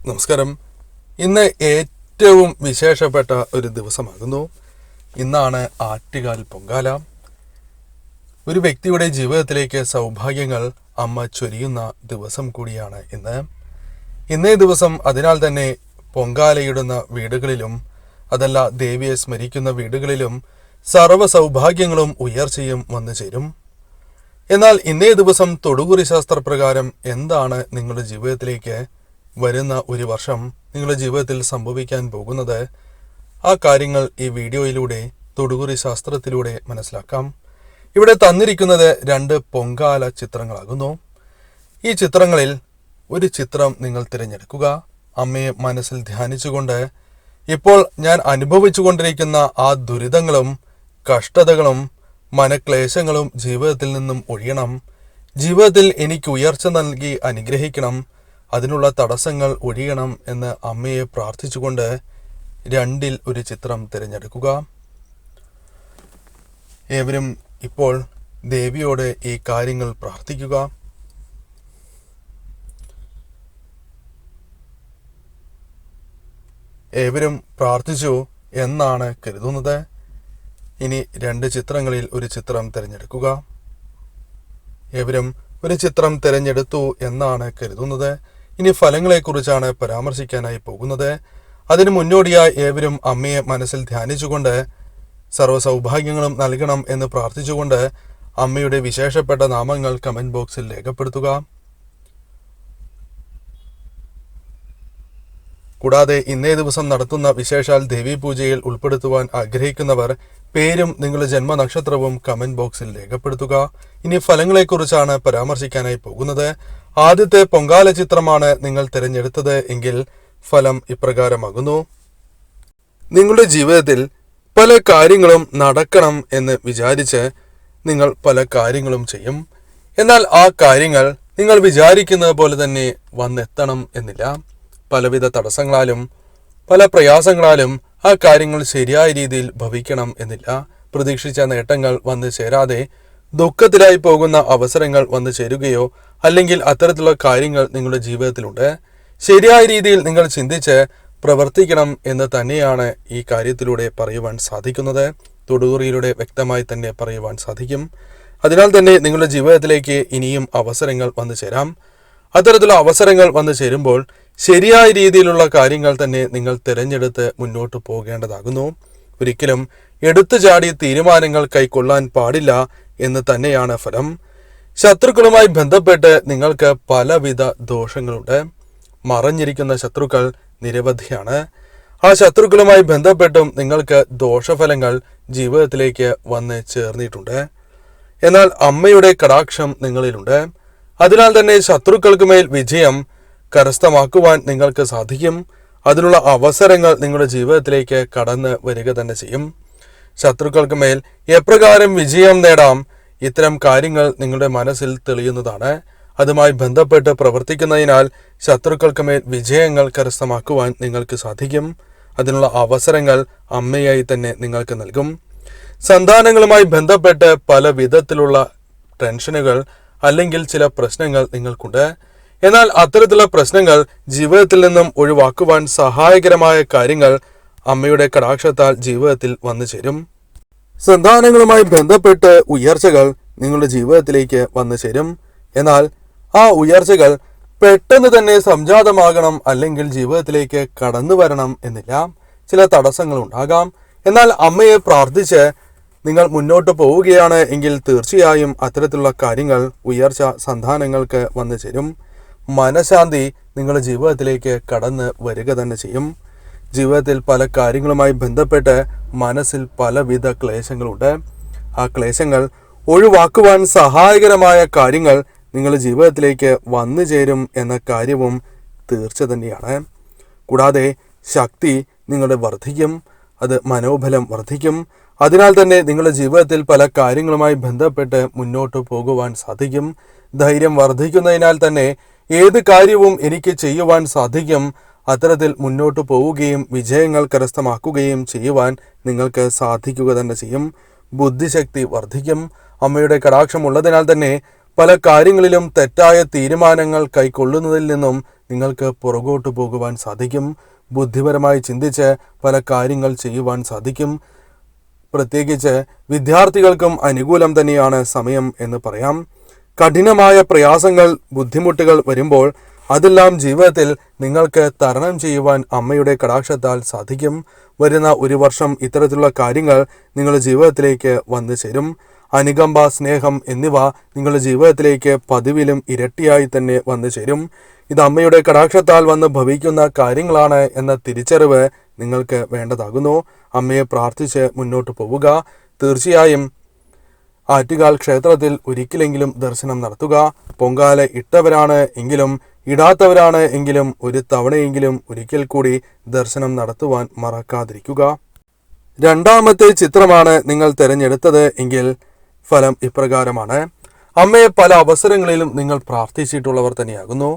നമസ്കാരം. ഇന്ന് ഏറ്റവും വിശേഷപ്പെട്ട ഒരു ദിവസമാകുന്നു. ഇന്നാണ് ആറ്റുകാൽ പൊങ്കാല. ഒരു വ്യക്തിയുടെ ജീവിതത്തിലേക്ക് സൗഭാഗ്യങ്ങൾ അമ്മ ചൊരിയുന്ന ദിവസം കൂടിയാണ് ഇന്നേ ദിവസം. അതിനാൽ തന്നെ പൊങ്കാലയിടുന്ന വീടുകളിലും അതല്ല ദേവിയെ സ്മരിക്കുന്ന വീടുകളിലും സർവ്വ സൗഭാഗ്യങ്ങളും ഉയർച്ചയും വന്നു ചേരും. എന്നാൽ ഇന്നേ ദിവസം തൊടുകുറി ശാസ്ത്രപ്രകാരം എന്താണ് നിങ്ങളുടെ ജീവിതത്തിലേക്ക് വരുന്ന ഒരു വർഷം നിങ്ങളുടെ ജീവിതത്തിൽ സംഭവിക്കാൻ പോകുന്നത്? ആ കാര്യങ്ങൾ ഈ വീഡിയോയിലൂടെ തൊടുകുറി ശാസ്ത്രത്തിലൂടെ മനസ്സിലാക്കാം. ഇവിടെ തന്നിരിക്കുന്നത് 2 പൊങ്കാല ചിത്രങ്ങളാകുന്നു. ഈ ചിത്രങ്ങളിൽ ഒരു ചിത്രം നിങ്ങൾ തിരഞ്ഞെടുക്കുക. അമ്മയെ മനസ്സിൽ ധ്യാനിച്ചുകൊണ്ട് ഇപ്പോൾ ഞാൻ അനുഭവിച്ചുകൊണ്ടിരിക്കുന്ന ആ ദുരിതങ്ങളും കഷ്ടതകളും മനക്ലേശങ്ങളും ജീവിതത്തിൽ നിന്നും ഒഴിയണം. ജീവിതത്തിൽ എനിക്ക് ഉയർച്ച നൽകി അനുഗ്രഹിക്കണം. അതിനുള്ള തടസ്സങ്ങൾ ഒഴിയണം എന്ന് അമ്മയെ പ്രാർത്ഥിച്ചുകൊണ്ട് 2 ഒരു ചിത്രം തിരഞ്ഞെടുക്കുക. ഏവരും ഇപ്പോൾ ദേവിയോട് ഈ കാര്യങ്ങൾ പ്രാർത്ഥിക്കുക. ഏവരും പ്രാർത്ഥിച്ചു എന്നാണ് കരുതുന്നത്. ഇനി 2 ചിത്രങ്ങളിൽ ഒരു ചിത്രം തിരഞ്ഞെടുക്കുക. ഏവരും ഒരു ചിത്രം തിരഞ്ഞെടുത്തു എന്നാണ് കരുതുന്നത്. ഇനി ഫലങ്ങളെക്കുറിച്ചാണ് പരാമർശിക്കാനായി പോകുന്നത്. അതിനു മുന്നോടിയായി ഏവരും അമ്മയെ മനസ്സിൽ ധ്യാനിച്ചുകൊണ്ട് സർവ്വ സൗഭാഗ്യങ്ങളും നൽകണം എന്ന് പ്രാർത്ഥിച്ചുകൊണ്ട് അമ്മയുടെ വിശേഷപ്പെട്ട നാമങ്ങൾ കമന്റ് ബോക്സിൽ രേഖപ്പെടുത്തുക. കൂടാതെ ഇന്നേ ദിവസം നടത്തുന്ന വിശേഷാൽ ദേവീ പൂജയിൽ ഉൾപ്പെടുത്തുവാൻ ആഗ്രഹിക്കുന്നവർ പേരും നിങ്ങളുടെ ജന്മനക്ഷത്രവും കമന്റ് ബോക്സിൽ രേഖപ്പെടുത്തുക. ഇനി ഫലങ്ങളെക്കുറിച്ചാണ് പരാമർശിക്കാനായി പോകുന്നത്. ആദ്യത്തെ പൊങ്കാല ചിത്രമാണ് നിങ്ങൾ തിരഞ്ഞെടുത്തത് എങ്കിൽ ഫലം ഇപ്രകാരമാകുന്നു. നിങ്ങളുടെ ജീവിതത്തിൽ പല കാര്യങ്ങളും നടക്കണം എന്ന് വിചാരിച്ച് നിങ്ങൾ പല കാര്യങ്ങളും ചെയ്യും. എന്നാൽ ആ കാര്യങ്ങൾ നിങ്ങൾ വിചാരിക്കുന്നത് പോലെ തന്നെ വന്നെത്തണം എന്നില്ല. പലവിധ തടസ്സങ്ങളാലും പല പ്രയാസങ്ങളാലും ആ കാര്യങ്ങൾ ശരിയായ രീതിയിൽ ഭവിക്കണം എന്നില്ല. പ്രതീക്ഷിച്ച നേട്ടങ്ങൾ വന്നു ചേരാതെ ദുഃഖത്തിലായി പോകുന്ന അവസരങ്ങൾ വന്നു ചേരുകയോ അല്ലെങ്കിൽ അത്തരത്തിലുള്ള കാര്യങ്ങൾ നിങ്ങളുടെ ജീവിതത്തിലുണ്ട്. ശരിയായ രീതിയിൽ നിങ്ങൾ ചിന്തിച്ച് പ്രവർത്തിക്കണം എന്ന് തന്നെയാണ് ഈ കാര്യത്തിലൂടെ പറയുവാൻ സാധിക്കുന്നത്. തൊടുകുറിയിലൂടെ വ്യക്തമായി തന്നെ പറയുവാൻ സാധിക്കും. അതിനാൽ തന്നെ നിങ്ങളുടെ ജീവിതത്തിലേക്ക് ഇനിയും അവസരങ്ങൾ വന്നു ചേരാം. അത്തരത്തിലുള്ള അവസരങ്ങൾ വന്നു ചേരുമ്പോൾ ശരിയായ രീതിയിലുള്ള കാര്യങ്ങൾ തന്നെ നിങ്ങൾ തിരഞ്ഞെടുത്ത് മുന്നോട്ട് പോകേണ്ടതാകുന്നു. ഒരിക്കലും എടുത്തു ചാടി തീരുമാനങ്ങൾ കൈക്കൊള്ളാൻ പാടില്ല എന്ന് തന്നെയാണ് ഫലം. ശത്രുക്കളുമായി ബന്ധപ്പെട്ട് നിങ്ങൾക്ക് പലവിധ ദോഷങ്ങളുണ്ട്. മറഞ്ഞിരിക്കുന്ന ശത്രുക്കൾ നിരവധിയാണ്. ആ ശത്രുക്കളുമായി ബന്ധപ്പെട്ടും നിങ്ങൾക്ക് ദോഷഫലങ്ങൾ ജീവിതത്തിലേക്ക് വന്ന് ചേർന്നിട്ടുണ്ട്. എന്നാൽ അമ്മയുടെ കടാക്ഷം നിങ്ങളിലുണ്ട്. അതിനാൽ തന്നെ ശത്രുക്കൾക്ക് മേൽ വിജയം കരസ്ഥമാക്കുവാൻ നിങ്ങൾക്ക് സാധിക്കും. അതിനുള്ള അവസരങ്ങൾ നിങ്ങളുടെ ജീവിതത്തിലേക്ക് കടന്ന് വരിക തന്നെ ചെയ്യും. ശത്രുക്കൾക്ക് മേൽ എപ്രകാരം വിജയം നേടാം, ഇത്തരം കാര്യങ്ങൾ നിങ്ങളുടെ മനസ്സിൽ തെളിയുന്നതാണ്. അതുമായി ബന്ധപ്പെട്ട് പ്രവർത്തിക്കുന്നതിനാൽ ശത്രുക്കൾക്ക് മേൽ വിജയങ്ങൾ കരസ്ഥമാക്കുവാൻ നിങ്ങൾക്ക് സാധിക്കും. അതിനുള്ള അവസരങ്ങൾ അമ്മയായി തന്നെ നിങ്ങൾക്ക് നൽകും. സന്താനങ്ങളുമായി ബന്ധപ്പെട്ട് പല വിധത്തിലുള്ള ടെൻഷനുകൾ അല്ലെങ്കിൽ ചില പ്രശ്നങ്ങൾ നിങ്ങൾക്കുണ്ട്. എന്നാൽ അത്തരത്തിലുള്ള പ്രശ്നങ്ങൾ ജീവിതത്തിൽ നിന്നും ഒഴിവാക്കുവാൻ സഹായകരമായ കാര്യങ്ങൾ അമ്മയുടെ കടാക്ഷത്താൽ ജീവിതത്തിൽ വന്നു ചേരും. സന്താനങ്ങളുമായി ബന്ധപ്പെട്ട് ഉയർച്ചകൾ നിങ്ങളുടെ ജീവിതത്തിലേക്ക് വന്നു ചേരും. എന്നാൽ ആ ഉയർച്ചകൾ പെട്ടെന്ന് തന്നെ സംജാതമാകണം അല്ലെങ്കിൽ ജീവിതത്തിലേക്ക് കടന്നു വരണം എന്നില്ല. ചില തടസ്സങ്ങൾ ഉണ്ടാകാം. എന്നാൽ അമ്മയെ പ്രാർത്ഥിച്ച് നിങ്ങൾ മുന്നോട്ട് പോവുകയാണ് എങ്കിൽ തീർച്ചയായും അത്തരത്തിലുള്ള കാര്യങ്ങൾ ഉയർച്ച സന്താനങ്ങൾക്ക് വന്നു ചേരും. മനഃശാന്തി നിങ്ങളുടെ ജീവിതത്തിലേക്ക് കടന്ന് വരിക തന്നെ ചെയ്യും. ജീവിതത്തിൽ പല കാര്യങ്ങളുമായി ബന്ധപ്പെട്ട് മനസ്സിൽ പലവിധ ക്ലേശങ്ങളുണ്ട്. ആ ക്ലേശങ്ങൾ ഒഴിവാക്കുവാൻ സഹായകരമായ കാര്യങ്ങൾ നിങ്ങളുടെ ജീവിതത്തിലേക്ക് വന്നു ചേരും എന്ന കാര്യവും തീർച്ച തന്നെയാണ്. കൂടാതെ ശക്തി നിങ്ങളുടെ വർദ്ധിക്കും. അത് മനോബലം വർദ്ധിക്കും. അതിനാൽ തന്നെ നിങ്ങളുടെ ജീവിതത്തിൽ പല കാര്യങ്ങളുമായി ബന്ധപ്പെട്ട് മുന്നോട്ട് പോകുവാൻ സാധിക്കും. ധൈര്യം വർദ്ധിക്കുന്നതിനാൽ തന്നെ ഏത് കാര്യവും എനിക്ക് ചെയ്യുവാൻ സാധിക്കും. അത്തരത്തിൽ മുന്നോട്ട് പോവുകയും വിജയങ്ങൾ കരസ്ഥമാക്കുകയും ചെയ്യുവാൻ നിങ്ങൾക്ക് സാധിക്കുക തന്നെ ചെയ്യും. ബുദ്ധിശക്തി വർദ്ധിക്കും. അമ്മയുടെ കടാക്ഷം ഉള്ളതിനാൽ തന്നെ പല കാര്യങ്ങളിലും തെറ്റായ തീരുമാനങ്ങൾ കൈക്കൊള്ളുന്നതിൽ നിന്നും നിങ്ങൾക്ക് പുറകോട്ട് പോകുവാൻ സാധിക്കും. ബുദ്ധിപരമായി ചിന്തിച്ച് പല കാര്യങ്ങൾ ചെയ്യുവാൻ സാധിക്കും. പ്രത്യേകിച്ച് വിദ്യാർത്ഥികൾക്കും അനുകൂലം തന്നെയാണ് സമയം എന്ന് പറയാം. കഠിനമായ പ്രയാസങ്ങൾ, ബുദ്ധിമുട്ടുകൾ വരുമ്പോൾ അതെല്ലാം ജീവിതത്തിൽ നിങ്ങൾക്ക് തരണം ചെയ്യുവാൻ അമ്മയുടെ കടാക്ഷത്താൽ സാധിക്കും. വരുന്ന ഒരു വർഷം ഇത്തരത്തിലുള്ള കാര്യങ്ങൾ നിങ്ങളുടെ ജീവിതത്തിലേക്ക് വന്നു ചേരും. അനുകമ്പ, സ്നേഹം എന്നിവ നിങ്ങളുടെ ജീവിതത്തിലേക്ക് പതിവിലും ഇരട്ടിയായി തന്നെ വന്നു ചേരും. ഇത് അമ്മയുടെ കടാക്ഷത്താൽ വന്ന് ഭവിക്കുന്ന കാര്യങ്ങളാണ് എന്ന തിരിച്ചറിവ് നിങ്ങൾക്ക് വേണ്ടതാകുന്നു. അമ്മയെ പ്രാർത്ഥിച്ച് മുന്നോട്ട് പോവുക. തീർച്ചയായും ആറ്റുകാൽ ക്ഷേത്രത്തിൽ ഒരിക്കലെങ്കിലും ദർശനം നടത്തുക. പൊങ്കാല ഇട്ടവരാണ് എങ്കിലും ഇടാത്തവരാണ് എങ്കിലും ഒരു തവണയെങ്കിലും ഒരിക്കൽ കൂടി ദർശനം നടത്തുവാൻ മറക്കാതിരിക്കുക. രണ്ടാമത്തെ ചിത്രമാണ് നിങ്ങൾ തിരഞ്ഞെടുത്തത് എങ്കിൽ ഫലം ഇപ്രകാരമാണ്. അമ്മയെ പല അവസരങ്ങളിലും നിങ്ങൾ പ്രാർത്ഥിച്ചിട്ടുള്ളവർ തന്നെയാകുന്നു.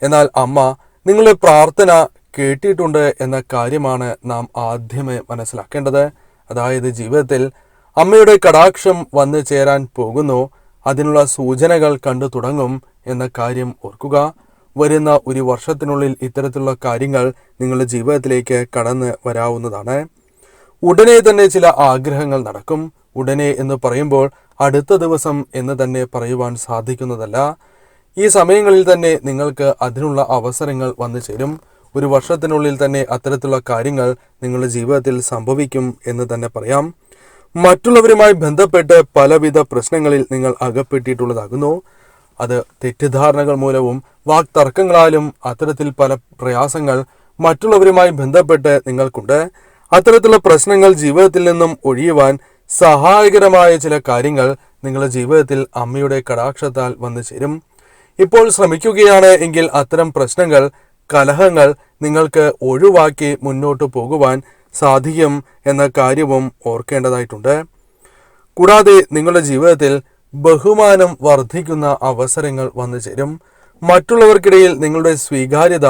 എന്നാൽ അമ്മ നിങ്ങളുടെ പ്രാർത്ഥന കേട്ടിട്ടുണ്ട് എന്ന കാര്യമാണ് നാം ആദ്യമേ മനസ്സിലാക്കേണ്ടത്. അതായത് ജീവിതത്തിൽ അമ്മയുടെ കടാക്ഷം വന്നു ചേരാൻ പോകുന്നു, അതിനുള്ള സൂചനകൾ കണ്ടു തുടങ്ങും എന്ന കാര്യം ഓർക്കുക. വരുന്ന ഒരു വർഷത്തിനുള്ളിൽ ഇത്തരത്തിലുള്ള കാര്യങ്ങൾ നിങ്ങളുടെ ജീവിതത്തിലേക്ക് കടന്ന് വരാവുന്നതാണ്. ഉടനെ തന്നെ ചില ആഗ്രഹങ്ങൾ നടക്കും. ഉടനെ എന്ന് പറയുമ്പോൾ അടുത്ത ദിവസം എന്ന് തന്നെ പറയുവാൻ സാധിക്കുന്നതല്ല. ഈ സമയങ്ങളിൽ തന്നെ നിങ്ങൾക്ക് അതിനുള്ള അവസരങ്ങൾ വന്നു ചേരും. ഒരു വർഷത്തിനുള്ളിൽ തന്നെ അത്തരത്തിലുള്ള കാര്യങ്ങൾ നിങ്ങളുടെ ജീവിതത്തിൽ സംഭവിക്കും എന്ന് തന്നെ പറയാം. മറ്റുള്ളവരുമായി ബന്ധപ്പെട്ട് പലവിധ പ്രശ്നങ്ങളിൽ നിങ്ങൾ അകപ്പെട്ടിട്ടുള്ളതാകുന്നു. അത് തെറ്റിദ്ധാരണകൾ മൂലവും വാക്തർക്കങ്ങളാലും അത്തരത്തിൽ പല പ്രയാസങ്ങൾ മറ്റുള്ളവരുമായി ബന്ധപ്പെട്ട് നിങ്ങൾക്കുണ്ട്. അത്തരത്തിലുള്ള പ്രശ്നങ്ങൾ ജീവിതത്തിൽ നിന്നും ഒഴിയുവാൻ സഹായകരമായ ചില കാര്യങ്ങൾ നിങ്ങളുടെ ജീവിതത്തിൽ അമ്മയുടെ കടാക്ഷത്താൽ വന്നു ചേരും. ഇപ്പോൾ ശ്രമിക്കുകയാണ് എങ്കിൽ അത്തരം പ്രശ്നങ്ങൾ, കലഹങ്ങൾ നിങ്ങൾക്ക് ഒഴിവാക്കി മുന്നോട്ട് പോകുവാൻ സാധിക്കും എന്ന കാര്യവും ഓർക്കേണ്ടതായിട്ടുണ്ട്. കൂടാതെ നിങ്ങളുടെ ജീവിതത്തിൽ ബഹുമാനം വർദ്ധിക്കുന്ന അവസരങ്ങൾ വന്നു ചേരും. മറ്റുള്ളവർക്കിടയിൽ നിങ്ങളുടെ സ്വീകാര്യത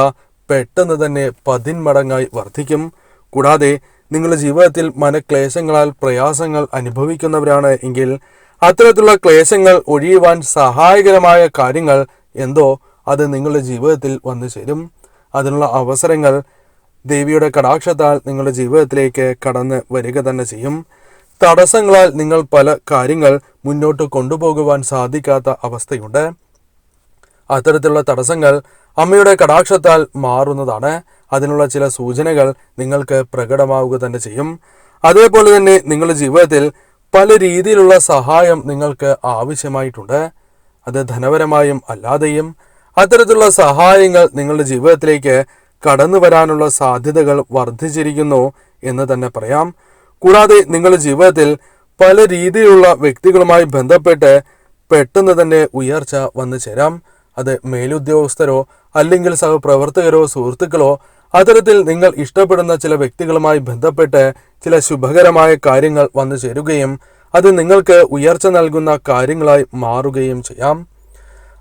പെട്ടെന്ന് തന്നെ 10 മടങ്ങായി വർദ്ധിക്കും. കൂടാതെ നിങ്ങളുടെ ജീവിതത്തിൽ മനക്ലേശങ്ങളാൽ പ്രയാസങ്ങൾ അനുഭവിക്കുന്നവരാണ് എങ്കിൽ അത്തരത്തിലുള്ള ക്ലേശങ്ങൾ ഒഴിയുവാൻ സഹായകരമായ കാര്യങ്ങൾ എന്തോ അത് നിങ്ങളുടെ ജീവിതത്തിൽ വന്നു ചേരും. അതിനുള്ള അവസരങ്ങൾ ദേവിയുടെ കടാക്ഷത്താൽ നിങ്ങളുടെ ജീവിതത്തിലേക്ക് കടന്ന് വരിക തന്നെ ചെയ്യും. തടസ്സങ്ങളാൽ നിങ്ങൾ പല കാര്യങ്ങൾ മുന്നോട്ട് കൊണ്ടുപോകുവാൻ സാധിക്കാത്ത അവസ്ഥയുണ്ട്. അത്തരത്തിലുള്ള തടസ്സങ്ങൾ അമ്മയുടെ കടാക്ഷത്താൽ മാറുന്നതാണ്. അതിനുള്ള ചില സൂചനകൾ നിങ്ങൾക്ക് പ്രകടമാവുക തന്നെ ചെയ്യും. അതേപോലെ തന്നെ നിങ്ങളുടെ ജീവിതത്തിൽ പല രീതിയിലുള്ള സഹായം നിങ്ങൾക്ക് ആവശ്യമായിട്ടുണ്ട്. അത് ധനപരമായും അല്ലാതെയും അത്തരത്തിലുള്ള സഹായങ്ങൾ നിങ്ങളുടെ ജീവിതത്തിലേക്ക് കടന്നു വരാനുള്ള സാധ്യതകൾ വർദ്ധിച്ചിരിക്കുന്നു എന്ന് തന്നെ പറയാം. കൂടാതെ നിങ്ങളുടെ ജീവിതത്തിൽ പല രീതിയിലുള്ള വ്യക്തികളുമായി ബന്ധപ്പെട്ട് പെട്ടെന്ന് തന്നെ ഉയർച്ച വന്നു ചേരാം. അത് മേലുദ്യോഗസ്ഥരോ അല്ലെങ്കിൽ സഹപ്രവർത്തകരോ സുഹൃത്തുക്കളോ അത്തരത്തിൽ നിങ്ങൾ ഇഷ്ടപ്പെടുന്ന ചില വ്യക്തികളുമായി ബന്ധപ്പെട്ട് ചില ശുഭകരമായ കാര്യങ്ങൾ വന്നു ചേരുകയും അത് നിങ്ങൾക്ക് ഉയർച്ച നൽകുന്ന കാര്യങ്ങളായി മാറുകയും ചെയ്യാം.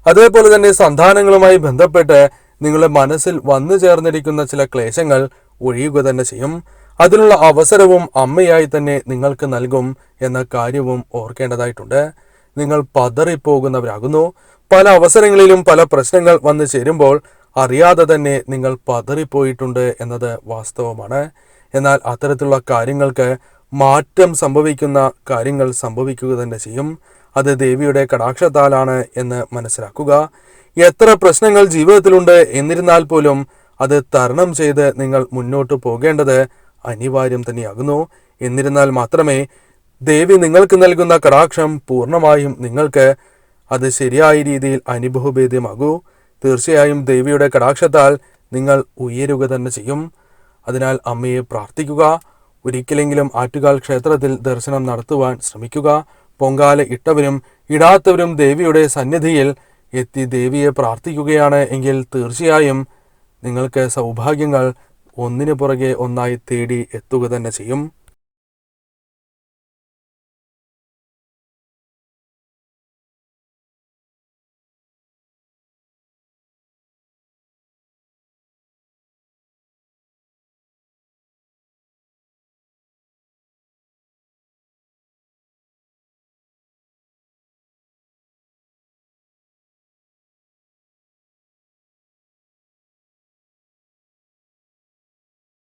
അതേപോലെ തന്നെ സന്താനങ്ങളുമായി ബന്ധപ്പെട്ട് നിങ്ങളുടെ മനസ്സിൽ വന്നു ചേർന്നിരിക്കുന്ന ചില ക്ലേശങ്ങൾ ഒഴിയുക തന്നെ ചെയ്യും. അതിനുള്ള അവസരവും അമ്മയായി തന്നെ നിങ്ങൾക്ക് നൽകും എന്ന കാര്യവും ഓർക്കേണ്ടതായിട്ടുണ്ട്. നിങ്ങൾ പതറിപ്പോകുന്നവരാകുന്നു. പല അവസരങ്ങളിലും പല പ്രശ്നങ്ങൾ വന്നു ചേരുമ്പോൾ അറിയാതെ തന്നെ നിങ്ങൾ പതറിപ്പോയിട്ടുണ്ട് എന്നത് വാസ്തവമാണ്. എന്നാൽ അത്തരത്തിലുള്ള കാര്യങ്ങൾക്ക് മാറ്റം സംഭവിക്കുന്ന കാര്യങ്ങൾ സംഭവിക്കുക തന്നെ ചെയ്യും. അത് ദേവിയുടെ കടാക്ഷത്താലാണ് എന്ന് മനസ്സിലാക്കുക. എത്ര പ്രശ്നങ്ങൾ ജീവിതത്തിലുണ്ട് എന്നിരുന്നാൽ പോലും അത് തരണം ചെയ്ത് നിങ്ങൾ മുന്നോട്ട് പോകേണ്ടത് അനിവാര്യം തന്നെയാകുന്നു. എന്നിരുന്നാൽ മാത്രമേ ദേവി നിങ്ങൾക്ക് നൽകുന്ന കടാക്ഷം പൂർണ്ണമായും നിങ്ങൾക്ക് അത് ശരിയായ രീതിയിൽ അനുഭവഭേദ്യമാകൂ. തീർച്ചയായും ദേവിയുടെ കടാക്ഷത്താൽ നിങ്ങൾ ഉയരുക തന്നെ ചെയ്യും. അതിനാൽ അമ്മയെ പ്രാർത്ഥിക്കുക. ഒരിക്കലെങ്കിലും ആറ്റുകാൽ ക്ഷേത്രത്തിൽ ദർശനം നടത്തുവാൻ ശ്രമിക്കുക. പൊങ്കാല ഇട്ടവരും ഇടാത്തവരും ദേവിയുടെ സന്നിധിയിൽ എത്തി ദേവിയെ പ്രാർത്ഥിക്കുകയാണ് എങ്കിൽ തീർച്ചയായും നിങ്ങൾക്ക് സൗഭാഗ്യങ്ങൾ ഒന്നിനു പുറകെ ഒന്നായി തേടി എത്തുക തന്നെ ചെയ്യും.